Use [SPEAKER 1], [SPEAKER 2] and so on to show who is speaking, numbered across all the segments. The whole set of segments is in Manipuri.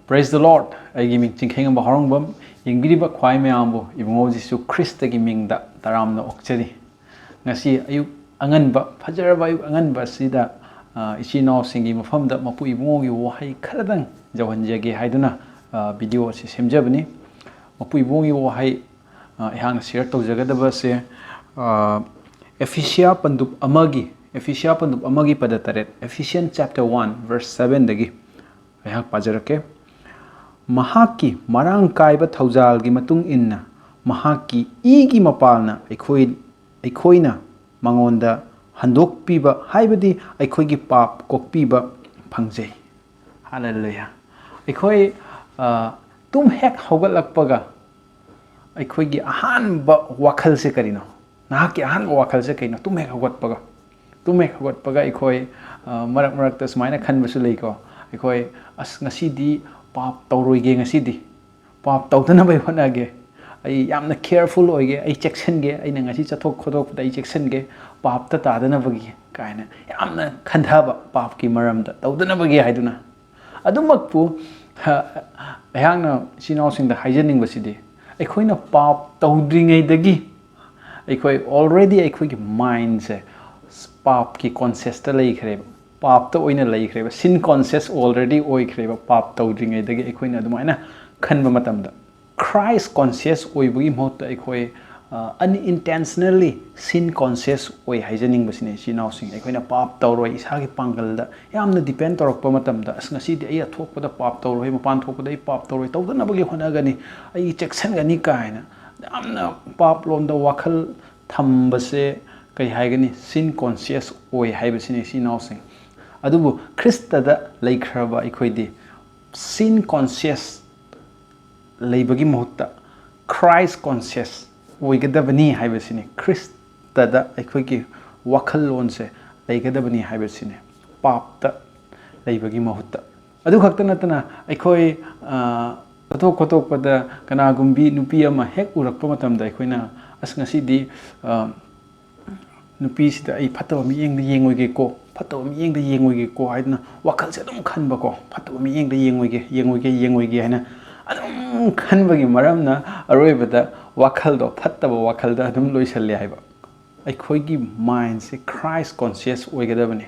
[SPEAKER 1] Praise the Lord. I am Chingkhei Ngamba Haorongbam. Yingbiriba khwai mayambu ibungo Jisu Khrista gi mingda taramna okchari. Ngasi ayuk anganba phajaraba ayuk anganba sida ichinaw singi mafamda mapu ibungo gi wahai khaladang jawhanjage haiduna video si semjabani. Mapu ibungo gi wahai ihang share tawjagadaba se Ephesians pandup amagi padataret. Ephesians chapter 1 verse 7 dagi ayhak pajarake. Mahaki marang kaiba thaujal gi matung inna mahaki igi mapalna aikoina mangonda handok piba haibadi aikoi gi pap kokpiba phangjai. Hallelujah. Aikoi tum hek hogalakpaga aikoi gi ahanba wakhal se karino nahaki ahanba wakhal se kaino tum hek hogatpaga aikoi marak ta sumaina khanbasu leiko aikoi as ngasidi pap tauroige ngasidi pap tautana bai honage ai yamna careful oige ai checksen ge ai ngasi chathok khodok dai checksen ge pap ta tadana bagi kaina yamna khandhaba pap ki maramda taudana bagi haiduna adumakpu ayangna sinaw singda haijening basidi aikhoina pap taudringai dagi aikoi already aikoi ki mind se pap ki conscious ta lei khreba pap ta oina lei khreba sin conscious already oi khreba pap tawdringai dagi aikhoina adumaina khanba matamda Christ conscious oibagi mohta aikoi unintentionally sin conscious oi haijening basine sinaw sing aikhoina pap tawroi isagi pangalda yamna depend torokpa matamda as ngasidi ai athokpada pap tawroi mapan thokpada ai pap tawroi tawdana bagi honagani ai checksan gani kaina yamna pap lomda wakhal thambase kai haigani sin conscious oi haibasine sinaw sing adubu Khrista da laikhraba aikhoidi sin conscious leibagi mohta Christ conscious oigadabani haibasine Khrista da aikhoigi wakhal lonse leigadabani haibasine papta leibagi mohta adu khakta natana aikhoi kotok pada kana gumbi nupi ama hek urakpa matamda aikhoina as ngasidi nupi sida ai phataba mi yengoige ko phataba mi yengoige ko haidna wakhal se adum khanba ko phataba mi yengoige haina adum khanbagi maramna aroibada wakhal do phataba wakhal da adum loisalle haiba aikhoigi mind se Christ conscious oigadabani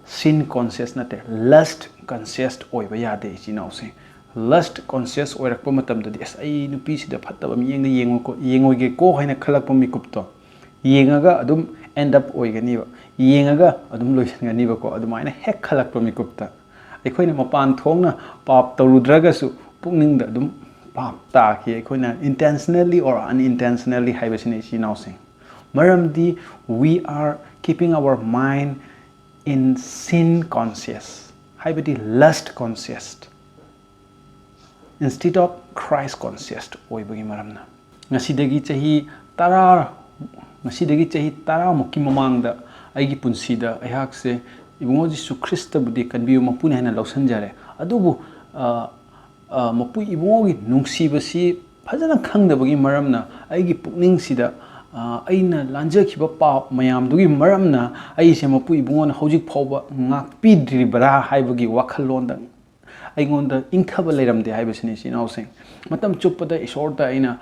[SPEAKER 1] sin conscious nate lust conscious oiba yade chinaw se lust conscious oirakpa matamdadi as ai nupi sida phataba mi yengoige ko haina khalakpa mikupto yengaga adum end up oiganiba yengaga adum loisanganiba ko adumaina hek khalakpa mikupta aikhoina mapan thongna pap tawrudragasu pukningda adum pap ta ki aikhoina intentionally or unintentionally haibasine sinaw sing maramdi we are keeping our mind in sin conscious haibadi lust conscious instead of Christ conscious oibagi maramna ngasidagi chahi tara mukki mamangda aigi punsida ayhakse ibungo Jisu Khrista budi kanbiu mapuni hana lausanjare adubu mapu ibungo gi nungsibasi phajana khangdabagi maramna aigi pukning sida aina lanjakhiba pap mayam dugi maramna aise mapu ibungo na hojik phawba ngakpidribara haibagi wakhalonda aingonda ingkhaba leiramde haibasini sinaw sing matam chuppada isorda aina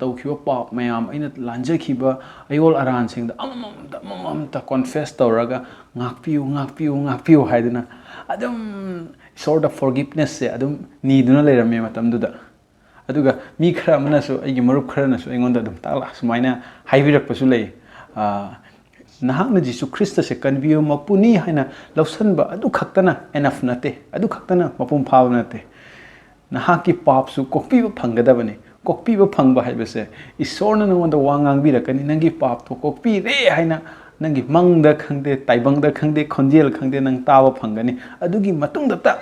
[SPEAKER 1] tawkhiba pap mayam aina lanjakhiba ayol aran singda amamamta confess tawraga ngakpiu haiduna adum isorda forgiveness se adum niduna leirame matamduda aduga mi khara manasu aigi marup khara nasu aingonda adum tala sumaina haibirakpasu lei nahakna Jisu Khrista se kanbiu mapuni haina lausanba adu khaktana enough nate adu khaktana mapum phab nate nahaki papsu kokpiba phangadabani kokpiba phangba haibase isorna nonda wangang birakani nangi pap to kokpi re haina nangi mangda khangde taibangda khangde khonjel khangde nang tawa phangani adugi matungda ta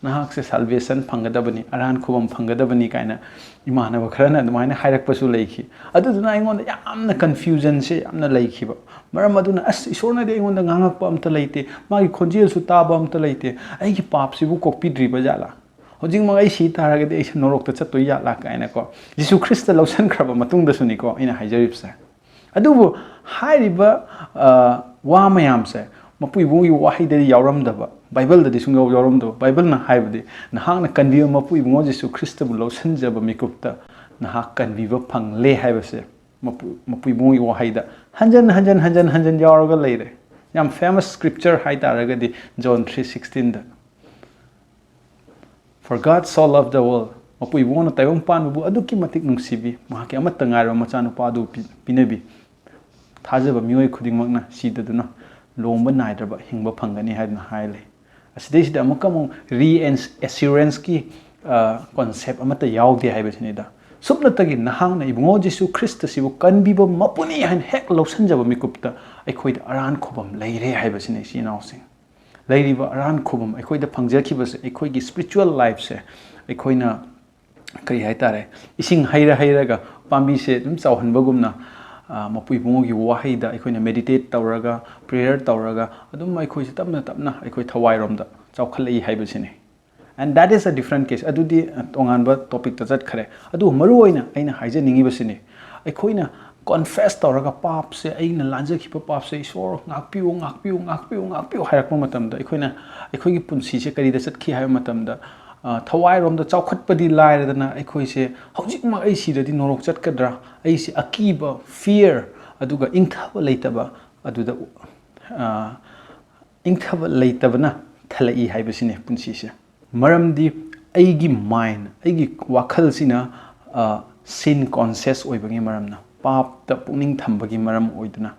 [SPEAKER 1] nahak se salvation phangadabani aran khubam phangadabani kaina imana bakhrana dumaina hairakpasu leikhi aduduna aingonda yamna confusion se yamna leikhiba maram aduna as isorna de aingonda ngangakpa amta leite magi khonjel su taba amta leite aigi papsibu kokpidriba jala hojing magai si taragade ai norok ta chatoi yala kaina ko Jisu Khrista lausan khraba matungda suni ko ina haijaripsa ꯑꯗꯨꯕꯨ ꯍꯥꯏꯔꯤꯕ ꯋꯥ ꯃꯌꯥꯝꯁꯦ ꯃꯄꯨ ꯏꯕꯨꯡꯒꯤ ꯋꯥꯍꯩꯗꯗꯤ ꯌꯥꯎꯔꯝꯗꯕ ꯕꯥꯏꯕꯜꯗꯗꯤ ꯁꯨꯡꯌꯥꯎ ꯌꯥꯎꯔꯝꯗꯕ ꯕꯥꯏꯕꯜꯅ ꯍꯥꯏꯕꯗꯤ ꯅꯍꯥꯛꯅ ꯀꯟꯕꯤꯕ ꯃꯄꯨ ꯏꯕꯨꯡꯉꯣ ꯖꯤꯁꯨ ꯈ꯭ꯔꯤꯁꯇꯕꯨ ꯂꯧꯁꯤꯟꯖꯕ ꯃꯤꯀꯨꯞꯇ ꯅꯍꯥꯛ ꯀꯟꯕꯤꯕ ꯐꯪꯂꯦ ꯍꯥꯏꯕꯁꯦ ꯃꯄꯨ ꯏꯕꯨꯡꯒꯤ ꯋꯥꯍꯩꯗ ꯍꯟꯖꯟ ꯌꯥꯎꯔꯒ ꯂꯩꯔꯦ ꯌꯥꯝ ꯐꯦꯃꯁ 스크립처ꯔ ꯍꯥꯏꯇꯥꯔꯒꯗꯤ zone 3:16ꯗ For God so loved the world ꯃꯄꯨ ꯏꯕꯨꯡꯉꯣꯅ ꯇꯥꯏꯕꯪ ꯄꯥꯟꯕꯕꯨ ꯑꯗꯨꯛꯀꯤ ꯃꯇꯤꯛ ꯅꯨꯡꯁꯤꯕꯤ ꯃꯍꯥꯛꯀꯤ ꯑꯃꯠꯇ ꯉꯥꯏꯔꯕ ꯃꯆꯥꯅꯨꯄꯥ ꯑꯗꯨ ꯄꯤꯅꯕꯤ ꯊꯥꯖꯕ ꯃꯤꯑꯣꯏ ꯈꯨꯗꯤꯡꯃꯛꯅ ꯁꯤꯗꯗꯨꯅ ꯂꯣꯡꯕ ꯅꯥꯏꯗ꯭ꯔꯕ ꯍꯤꯡꯕ ꯐꯪꯒꯅꯤ ꯍꯥꯏꯗꯨꯅ ꯍꯥꯏ ꯂꯩ ꯑꯁꯤꯗꯩꯁꯤꯗ ꯑꯃꯨꯛ ꯔꯤꯑꯦꯁꯨꯔꯦꯟꯁꯀꯤ ꯀꯣꯟꯁꯦꯞ ꯑꯃꯠꯇ ꯌꯥꯎꯗꯦ ꯍꯥꯏꯕꯁꯤꯅꯤꯗ ꯁꯨꯞꯅꯇꯒꯤ ꯅꯍꯥꯛꯅ ꯏꯕꯨꯡꯉꯣ ꯖꯤꯁꯨ ꯈ꯭ꯔꯤꯁꯇꯁꯤꯕꯨ ꯀꯟꯕꯤꯕ ꯃꯄꯨꯅꯤ ꯍꯥꯏꯅ ꯍꯦꯛ ꯂꯧꯁꯤꯟꯖꯕ ꯃꯤꯀꯨꯞꯇ ꯑꯩꯈꯣꯏꯗ ꯑꯔꯥꯟ ꯈꯨꯕꯝ ꯂꯩꯔꯦ ꯍꯥꯏꯕꯁꯤꯅꯤ ꯏꯆꯤꯜ ꯏꯅꯥꯎꯁꯤꯡ ꯂꯩꯔꯤꯕ ꯑꯔꯥꯟ ꯈꯨꯕꯝ ꯑꯩꯈꯣꯏꯗ ꯐꯪꯖꯈꯤꯕꯁꯦ ꯑꯩꯈꯣꯏꯒꯤ ꯁ꯭ꯄꯤꯔꯤꯆꯨꯋꯦꯜ ꯂꯥꯏꯐꯁꯦ ꯑꯩꯈꯣꯏꯅ ꯀꯔꯤ ꯍꯥꯏꯇꯥꯔꯦ ꯏꯁꯤꯡ ꯍꯩꯔꯒ ꯄꯥꯝꯕꯤꯁꯦ ꯑꯗꯨꯝ ꯆꯥꯎꯍꯟꯕꯒꯨꯝꯅ ꯃꯄꯨ ꯏꯕꯨꯡꯉꯣꯒꯤ ꯋꯥꯍꯩꯗ ꯑꯩꯈꯣꯏꯅ ꯃꯦꯗꯤꯇꯦꯠ ꯇꯧꯔꯒ ꯄ꯭ꯔꯦꯌꯔ ꯇꯧꯔꯒ ꯑꯗꯨꯝ ꯑꯩꯈꯣꯏꯁꯦ ꯇꯞꯅ ꯑꯩꯈꯣꯏ ꯊꯋꯥꯏꯔꯣꯝꯗ ꯆꯥꯎꯈꯠꯂꯛꯏ ꯍꯥꯏꯕꯁꯤꯅꯤ and that is a different case ꯑꯗꯨꯗꯤ ꯇꯣꯉꯥꯟꯕ ꯇꯣꯄꯤꯛꯇ ꯆꯠꯈ꯭ꯔꯦ ꯑꯗꯨ ꯃꯔꯨꯑꯣꯏꯅ ꯑꯩꯅ ꯍꯥꯏꯖꯅꯤꯡꯉꯤꯕꯁꯤꯅꯤ ꯑꯩꯈꯣꯏꯅ ꯀꯣꯟꯐꯦꯁ ꯇꯧꯔꯒ ꯄꯥꯞꯁꯦ ꯑꯩꯅ ꯂꯥꯟꯖꯈꯤꯕ ꯄꯥꯞꯁꯦ ꯏꯁꯣꯔ ꯉꯥꯛꯄꯤꯌꯨ ꯍꯥꯏꯔꯛꯄ ꯃꯇꯝꯗ ꯑꯩꯈꯣꯏꯒꯤ ꯄꯨꯟꯁꯤꯁꯦ ꯀꯔꯤꯗ ꯆꯠꯈꯤ ꯍꯥꯏꯕ ꯃꯇꯝꯗ ꯊꯋꯥꯏꯔꯣꯝꯗ ꯆꯥꯎꯈꯠꯄꯗꯤ ꯂꯥꯏꯔꯗꯅ ꯑꯩꯈꯣꯏꯁꯦ ꯍꯧꯖꯤꯛꯃꯛ ꯑꯩ ꯁꯤꯗꯗꯤ ꯅꯣꯔꯣꯛ ꯆꯠꯀꯗ꯭ꯔꯥ ꯑꯩꯁꯦ ꯑꯀꯤꯕ ꯐꯤꯌꯔ ꯑꯗꯨꯒ ꯏꯪꯊꯕ ꯂꯩꯇꯕ ꯑꯗꯨꯗ ꯏꯪꯊꯕ ꯂꯩꯇꯕꯅ ꯊꯜꯂꯛꯏ ꯍꯥꯏꯕꯁꯤꯅꯦ ꯄꯨꯟꯁꯤꯁꯦ ꯃꯔꯝꯗꯤ ꯑꯩꯒꯤ ꯃꯥꯏꯟ ꯑꯩꯒꯤ ꯋꯥꯈꯜꯁꯤꯅ ꯁꯤꯟ ꯀꯣꯟꯁꯤꯌꯁ ꯑꯣꯏꯕꯒꯤ ꯃꯔꯝꯅ ꯄꯥꯞꯇ ꯄꯨꯛꯅꯤꯡ ꯊꯝꯕꯒꯤ ꯃꯔꯝ ꯑꯣꯏꯗꯨꯅ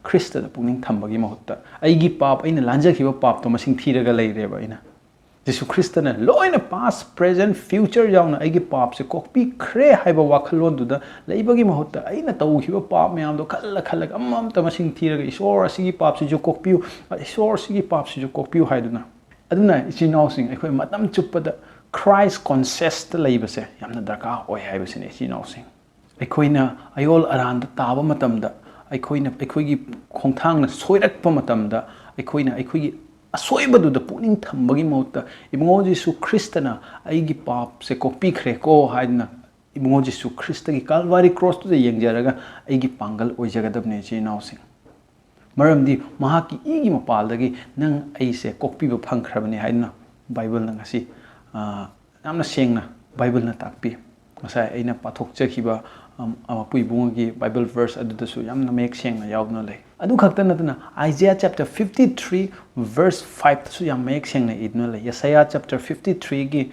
[SPEAKER 1] ꯈ꯭ꯔꯤꯁꯇꯗ ꯄꯨꯛꯅꯤꯡ ꯊꯝꯕꯒꯤ ꯃꯍꯨꯠꯇ ꯑꯩꯒꯤ ꯄꯥꯞ ꯑꯩꯅ ꯂꯥꯟꯖꯈꯤꯕ ꯄꯥꯞꯇꯣ ꯃꯁꯤꯡ ꯊꯤꯔꯒ ꯂꯩꯔꯦꯕ ꯑꯩꯅ ꯖꯤꯁꯨ ꯈ꯭ꯔꯤꯁꯇꯅ ꯂꯣꯏꯅ ꯄꯥꯁ ꯄ꯭ꯔꯦꯖꯦꯟ ꯐ꯭ꯌꯨꯆꯔ ꯌꯥꯎꯅ ꯑꯩꯒꯤ ꯄꯥꯞꯁꯦ ꯀꯣꯛꯄꯤꯈ꯭ꯔꯦ ꯍꯥꯏꯕ ꯋꯥꯈꯜꯂꯣꯟꯗꯨꯗ ꯂꯩꯕꯒꯤ ꯃꯍꯨꯠꯇ ꯑꯩꯅ ꯇꯧꯈꯤꯕ ꯄꯥꯞ ꯃꯌꯥꯝꯗꯣ ꯈꯜꯂꯒ ꯑꯃꯃꯝꯇ ꯃꯁꯤꯡ ꯊꯤꯔꯒ ꯏꯁꯣꯔ ꯑꯁꯤꯒꯤ ꯄꯥꯞꯁꯤꯁꯨ ꯀꯣꯛꯄꯤꯌꯨ ꯏꯁꯣꯔ ꯑꯁꯤꯒꯤ ꯄꯥꯞꯁꯤꯁꯨ ꯀꯣꯛꯄꯤꯌꯨ ꯍꯥꯏꯗꯨꯅ ꯑꯗꯨꯅ ꯏꯆꯤꯜ ꯏꯅꯥꯎꯁꯤꯡ ꯑꯩꯈꯣꯏ ꯃꯇꯝ ꯆꯨꯞꯄꯗ ꯈ꯭ꯔꯥꯏꯁ ꯀꯣꯟꯁꯦꯁꯇ ꯂꯩꯕꯁꯦ ꯌꯥꯝꯅ ꯗꯔꯀꯥꯔ ꯑꯣꯏ ꯍꯥꯏꯕꯁꯤꯅꯤ ꯏꯆꯤꯜ ꯏꯅꯥꯎꯁꯤꯡ ꯑꯩꯈꯣꯏꯅ ꯑꯌꯣꯜ ꯑꯔꯥꯟꯗ ꯇꯥꯕ ꯃꯇꯝꯗ ꯑꯩꯈꯣꯏꯒꯤ ꯈꯣꯡꯊꯥꯡꯅ ꯁꯣꯏꯔꯛꯄ ꯃꯇꯝꯗ ꯑꯩꯈꯣꯏꯒꯤ ꯑꯁꯣꯏꯕꯗꯨꯗ ꯄꯨꯛꯅꯤꯡ ꯊꯝꯕꯒꯤ ꯃꯍꯨꯠꯇ ꯏꯕꯨꯡꯉꯣ ꯖꯤꯁꯨ ꯈ꯭ꯔꯤꯁꯇꯅ ꯑꯩꯒꯤ ꯄꯥꯞꯁꯦ ꯀꯣꯛꯄꯤꯈ꯭ꯔꯦꯀꯣ ꯍꯥꯏꯗꯨꯅ ꯏꯕꯨꯡꯉꯣ ꯖꯤꯁꯨ ꯈ꯭ꯔꯤꯁꯇꯒꯤ ꯀꯥꯜꯚꯥꯔꯤ ꯀ꯭ꯔꯣꯁꯇꯨꯗ ꯌꯦꯡꯖꯔꯒ ꯑꯩꯒꯤ ꯄꯥꯡꯒꯜ ꯑꯣꯏꯖꯒꯗꯕꯅꯤ ꯏꯆꯤꯜ ꯏꯅꯥꯎꯁꯤꯡ ꯃꯔꯝꯗꯤ ꯃꯍꯥꯛꯀꯤ ꯏꯒꯤ ꯃꯄꯥꯜꯗꯒꯤ ꯅꯪ ꯑꯩꯁꯦ ꯀꯣꯛꯄꯤꯕ ꯐꯪꯈ꯭ꯔꯕꯅꯤ ꯍꯥꯏꯗꯨꯅ ꯕꯥꯏꯕꯜꯅ ꯉꯁꯤ ꯌꯥꯝꯅ ꯁꯦꯡꯅ ꯕꯥꯏꯕꯜꯅ ꯇꯥꯛꯄꯤ ꯉꯁꯥꯏ ꯑꯩꯅ ꯄꯥꯊꯣꯛꯆꯈꯤꯕ ꯃꯄꯨ ꯏꯕꯨꯡꯉꯣꯒꯤ ꯕꯥꯏꯕꯜ ꯚꯔꯁ ꯑꯗꯨꯗꯁꯨ ꯌꯥꯝꯅ ꯃꯌꯦꯛ ꯁꯦꯡꯅ ꯌꯥꯎꯗꯨꯅ ꯂꯩ ꯑꯗꯨ ꯈꯛꯇ ꯅꯠꯇꯅ ꯑꯥꯏꯖꯤꯌꯥ ꯆꯦꯞꯇꯔ 53 ꯚꯔꯁ 5ꯇꯁꯨ ꯌꯥꯝ ꯃꯌꯦꯛ ꯁꯦꯡꯅ ꯏꯗꯨꯅ ꯂꯩ ꯌꯦꯁꯥꯌꯥ ꯆꯦꯞꯇꯔ 53ꯒꯤ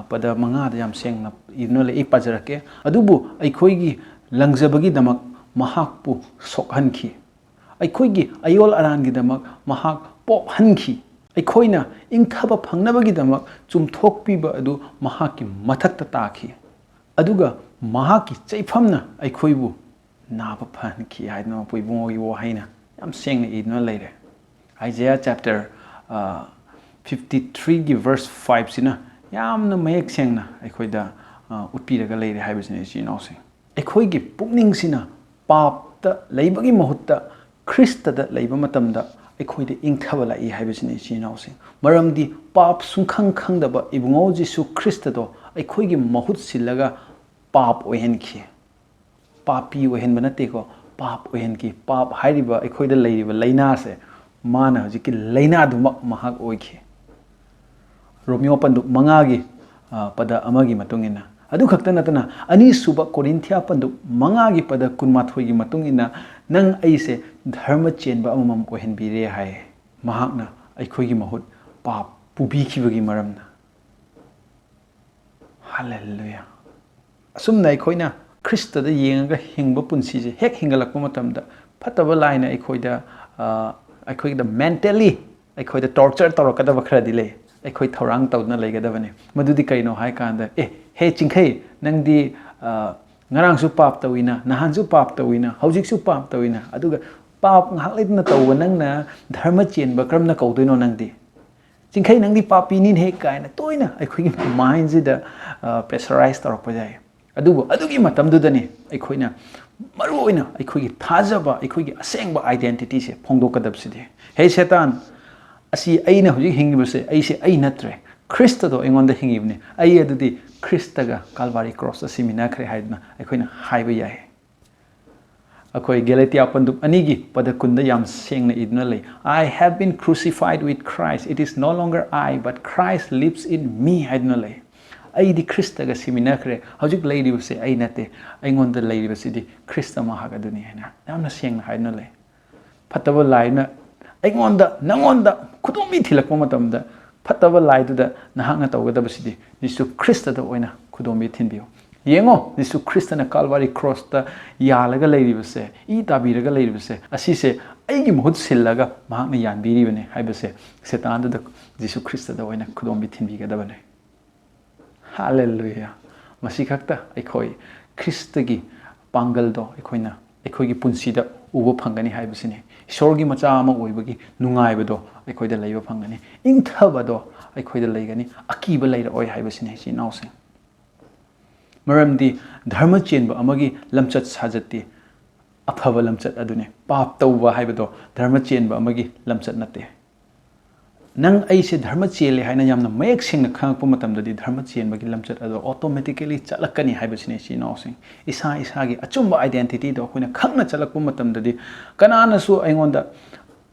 [SPEAKER 1] ꯄꯗ 5ꯗ ꯌꯥꯝ ꯁꯦꯡꯅ ꯏꯗꯨꯅ ꯂꯩ ꯑꯩ ꯄꯥꯖꯔꯛꯀꯦ ꯑꯗꯨꯕꯨ ꯑꯩꯈꯣꯏꯒꯤ ꯂꯪꯖꯕꯒꯤꯗꯃꯛ ꯃꯍꯥꯛꯄꯨ ꯁꯣꯛꯍꯟꯈꯤ ꯑꯩꯈꯣꯏꯒꯤ ꯑꯌꯣꯜ ꯑꯔꯥꯟꯒꯤꯗꯃꯛ ꯃꯍꯥꯛ ꯄꯣꯞꯍꯟꯈꯤ ꯑꯩꯈꯣꯏꯅ ꯏꯪꯊꯕ ꯐꯪꯅꯕꯒꯤꯗꯃꯛ ꯆꯨꯝꯊꯣꯛꯄꯤꯕ ꯑꯗꯨ ꯃꯍꯥꯛꯀꯤ ꯃꯊꯛꯇ ꯇꯥꯈꯤ ꯑꯗꯨꯒ ꯃꯍꯥꯛꯀꯤ ꯆꯩꯐꯝꯅ ꯑꯩꯈꯣꯏꯕꯨ ꯅꯥꯕ ꯐꯍꯟꯈꯤ ꯍꯥꯏꯗꯅ ꯃꯄꯨ ꯏꯕꯨꯡꯉꯣꯒꯤ ꯋꯥꯍꯩꯅ ꯌꯥꯝ ꯁꯦꯡꯅ ꯏꯗꯨꯅ ꯂꯩꯔꯦ ꯑꯥꯏꯖꯤꯌꯥ ꯆꯦꯞꯇꯔ 53ꯒꯤ ꯚꯔꯁ 5ꯁꯤꯅ ꯌꯥꯝꯅ ꯃꯌꯦꯛ ꯁꯦꯡꯅ ꯑꯩꯈꯣꯏꯗ ꯎꯠꯄꯤꯔꯒ ꯂꯩꯔꯦ ꯍꯥꯏꯕꯁꯤꯅꯤ ꯏꯆꯤꯜ ꯏꯅꯥꯎꯁꯤꯡ ꯑꯩꯈꯣꯏꯒꯤ ꯄꯨꯛꯅꯤꯡꯁꯤꯅ ꯄꯥꯞꯇ ꯂꯩꯕꯒꯤ ꯃꯍꯨꯠꯇ ꯈ꯭ꯔꯤꯁꯇꯗ ꯂꯩꯕ ꯃꯇꯝꯗ ꯑꯩꯈꯣꯏꯗ ꯏꯪꯊꯕ ꯂꯥꯛꯏ ꯍꯥꯏꯕꯁꯤꯅꯤ ꯏꯆꯤꯜ ꯏꯅꯥꯎꯁꯤꯡ ꯃꯔꯝꯗꯤ ꯄꯥꯞ ꯁꯨꯡꯈꯪ ꯈꯪꯗꯕ ꯏꯕꯨꯡꯉꯣ ꯖꯤꯁꯨ ꯈ꯭ꯔꯤꯁꯇꯗꯣ ꯑꯩꯈꯣꯏꯒꯤ ꯃꯍꯨꯠ ꯁꯤꯜꯂꯒ ꯄꯥꯞ ꯑꯣꯏꯍꯟꯈꯤ ꯄꯥꯄꯤ ꯑꯣꯏꯍꯟꯕ ꯅꯠꯇꯦꯀꯣ ꯄꯥꯞ ꯑꯣꯏꯍꯟꯈꯤ ꯄꯥꯞ ꯍꯥꯏꯔꯤꯕ ꯑꯩꯈꯣꯏꯗ ꯂꯩꯔꯤꯕ ꯂꯥꯏꯅꯥꯁꯦ ꯃꯥꯅ ꯍꯧꯖꯤꯛꯀꯤ ꯂꯥꯏꯅꯥꯗꯨꯃꯛ ꯃꯍꯥꯛ ꯑꯣꯏꯈꯤ ꯔꯣꯃꯤꯌꯣ ꯄꯟꯗꯨꯞ 5ꯒꯤ ꯄꯗ 1ꯒꯤ ꯃꯇꯨꯡ ꯏꯟꯅ ꯑꯗꯨ ꯈꯛꯇ ꯅꯠꯇꯅ ꯑꯅꯤꯁꯨꯕ ꯀꯣꯔꯤꯟꯊꯤꯌꯥ ꯄꯟꯗꯨꯞ 5ꯒꯤ ꯄꯗ 12ꯒꯤ ꯃꯇꯨꯡ ꯏꯟꯅ ꯅꯪ ꯑꯩꯁꯦ ꯙꯔꯃ ꯆꯦꯟꯕ ꯑꯃꯃꯝ ꯑꯣꯏꯍꯟꯕꯤꯔꯦ ꯍꯥꯏ ꯃꯍꯥꯛꯅ ꯑꯩꯈꯣꯏꯒꯤ ꯃꯍꯨꯠ ꯄꯥꯞ ꯄꯨꯕꯤꯈꯤꯕꯒꯤ ꯃꯔꯝꯅ ꯍꯜꯂꯦꯂꯨꯌꯥ ꯑꯁꯨꯝꯅ ꯑꯩꯈꯣꯏꯅ ꯈ꯭ꯔꯤꯁꯇꯗ ꯌꯦꯡꯉꯒ ꯍꯤꯡꯕ ꯄꯨꯟꯁꯤꯁꯦ ꯍꯦꯛ ꯍꯤꯡꯒꯠꯂꯛꯄ ꯃꯇꯝꯗ ꯐꯠꯇꯕ ꯂꯥꯏꯅ ꯑꯩꯈꯣꯏꯗ ꯃꯦꯟꯇꯦꯜꯂꯤ ꯑꯩꯈꯣꯏꯗ ꯇꯣꯔꯆꯔ ꯇꯧꯔꯛꯀꯗꯕ ꯈꯔꯗꯤ ꯂꯩ ꯑꯩꯈꯣꯏ ꯊꯧꯔꯥꯡ ꯇꯧꯗꯨꯅ ꯂꯩꯒꯗꯕꯅꯤ ꯃꯗꯨꯗꯤ ꯀꯩꯅꯣ ꯍꯥꯏ ꯀꯥꯟꯗ ꯍꯦ ꯆꯤꯡꯈꯩ ꯅꯪꯗꯤ ꯉꯔꯥꯡꯁꯨ ꯄꯥꯞ ꯇꯧꯏꯅ ꯅꯍꯥꯟꯁꯨ ꯄꯥꯞ ꯇꯧꯏꯅ ꯍꯧꯖꯤꯛꯁꯨ ꯄꯥꯞ ꯇꯧꯏꯅ ꯑꯗꯨꯒ ꯄꯥꯞ ꯉꯥꯏꯍꯥꯛ ꯂꯩꯇꯅ ꯇꯧꯕ ꯅꯪꯅ ꯙꯔꯃ ꯆꯦꯟꯕ ꯀꯔꯝꯅ ꯀꯧꯗꯣꯏꯅꯣ ꯅꯪꯗꯤ ꯆꯤꯡꯈꯩ ꯅꯪꯗꯤ ꯄꯥꯄꯤꯅꯤꯅꯦ ꯀꯥꯏꯅ ꯇꯣꯏꯅ ꯑꯩꯈꯣꯏꯒꯤ ꯃꯥꯏꯟꯁꯤꯗ ꯄ꯭ꯔꯦꯁꯔꯥꯏꯁ ꯇꯧꯔꯛꯄ ꯌꯥꯏ ꯑꯗꯨꯕꯨ ꯑꯗꯨꯒꯤ ꯃꯇꯝꯗꯨꯗꯅꯤ ꯑꯩꯈꯣꯏꯅ ꯃꯔꯨꯑꯣꯏꯅ ꯑꯩꯈꯣꯏꯒꯤ ꯊꯥꯖꯕ ꯑꯩꯈꯣꯏꯒꯤ ꯑꯁꯦꯡꯕ ꯑꯥꯏꯗꯦꯟꯇꯤꯇꯤꯁꯦ ꯐꯣꯡꯗꯣꯛꯀꯗꯕꯁꯤꯗꯤ ꯍꯦ ꯁꯦꯇꯥꯟ ꯑꯁꯤ ꯑꯩꯅ ꯍꯧꯖꯤꯛ ꯍꯤꯡꯉꯤꯕꯁꯦ ꯑꯩꯁꯦ ꯑꯩ ꯅꯠꯇ꯭ꯔꯦ ꯈ꯭ꯔꯤꯁꯇꯗꯣ ꯑꯩꯉꯣꯟꯗ ꯍꯤꯡꯉꯤꯕꯅꯤ ꯑꯩ ꯈ꯭ꯔꯤꯁꯇꯒ ꯀꯥꯜꯚꯥꯔꯤ ꯀ꯭ꯔꯣꯁꯇ ꯁꯤꯃꯤꯟꯅꯈ꯭ꯔꯦ ꯍꯥꯏꯗꯨꯅ ꯑꯩꯈꯣꯏꯅ ꯍꯥꯏꯕ ꯌꯥꯏ Akhoi Galatia panduk anigi pada kunda yam sengna idna lei. I have been crucified with Christ. It is no longer I, but Christ lives in me haidna lei. Ai di Khrista ga siminakre. Hojik lady base ai nate. Ai ngon the lady base di Khrista mahaga duni haina. Yamna sengna haidna lei. Pataba lai na ai ngon da nangon da kudomi thilakpa matamda pataba lai du da nahanga tawgada base di Jisu Khrista da oina kudomi thinbiyo. Yengo Jisu Khrista na Calvary cross ta yalaga leiribase I tabiraga leiribase asise aigi mohut sillaga mahakna yanbiribane haibase setan da Jisu Khrista da oina kudom bithinbiga da bane hallelujah masi khakta aikoi Khrista gi pangal do aikoina aikoi gi punsi da ubo phangani haibasine ishor gi macha ama oibagi nungai ba do aikoi da leiba phangani ingthaba do aikoi da leigani akiba leira oi haibasine si nause Maramdi dharma chenba amagi lamchat sajati aphaba lamchat adune pap tawba haibado dharma chenba amagi lamchat nate nang aise dharma chele haina yamna mayek singna khangpa matamdadi dharma chenba gi lamchat ado automatically chalakani haibasine si nausing isa gi achumba identity do khoina khangna chalakpa matamdadi kanana su aingonda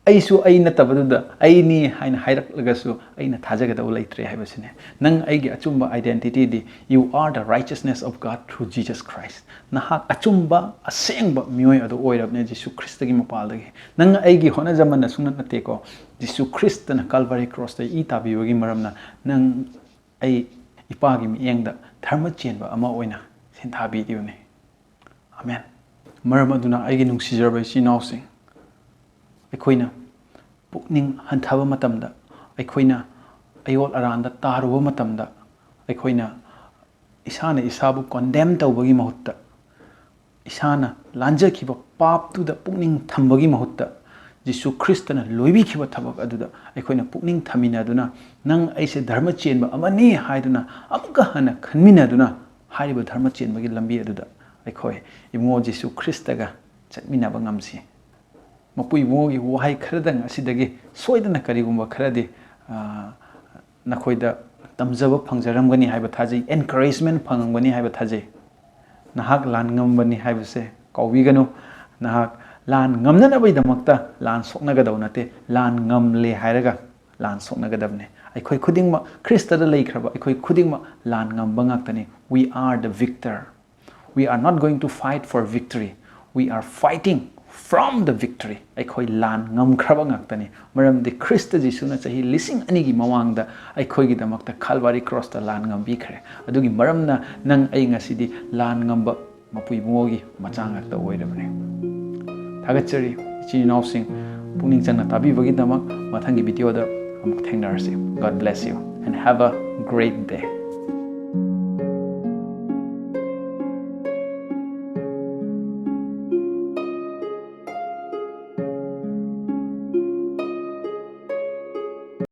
[SPEAKER 1] aisu aina tabaduda aini haina hairak lagasu aina thajagada ulaitre haibasine nang aigi achumba identity di you are the righteousness of God through Jesus Christ nahak achumba asengba mioi ado oirabne Jisu Christ gi mapaldagi nang aigi hona jamana sunat nate ko Jisu Christ na Calvary cross ta I tabiyogi maramna nang ai ipagi miyengda dharma chenba ama oina senthabi diune amen maram aduna aigi nungsijarbai si nausing aikoina pukning hanthaba matamda aikoina ayol aranda taruba matamda aikoina isana isabu condemn tawbagi mahutta isana lanjakhiba pap tu da pukning thambagi mahutta Jisu Kristana loibi khiba thabak aduda aikoina pukning thamina duna nang aise dharma chenba amani haiduna amka hana khanmina duna hariba dharma chenbagi lambi aduda aikoi imo Jisu Kristaga chatmina ba ngamsi mapui mogi wahai kharadang asidagi soidana karigumba kharadi nakhoida tamjaba phangjaramgani haiba thajai encouragement phangangani haiba thajai nahak lan ngambani haibase kawiganu nahak lan ngamnana bai damakta lan soknaga daunate lan ngamle hairaga lan soknaga dabne aikoi khudingma Khrista da leikraba aikoi khudingma lan ngamba ngaktani we are the victor we are not going to fight for victory we are fighting from the victory aikoi lan ngam khraba ngaktani maramdi Khrista Jisu na chahi lising ani gi mawangda aikoi gi damakta Calvary cross ta lan ngam bi khre adugi maramna nang ai ngasidi lan ngamba mapui bungogi machanga ta oirabne thagachari chi nausing pukning changna tabi bagi damak mathangi video da amuk thengnarasi God bless you and have a great day.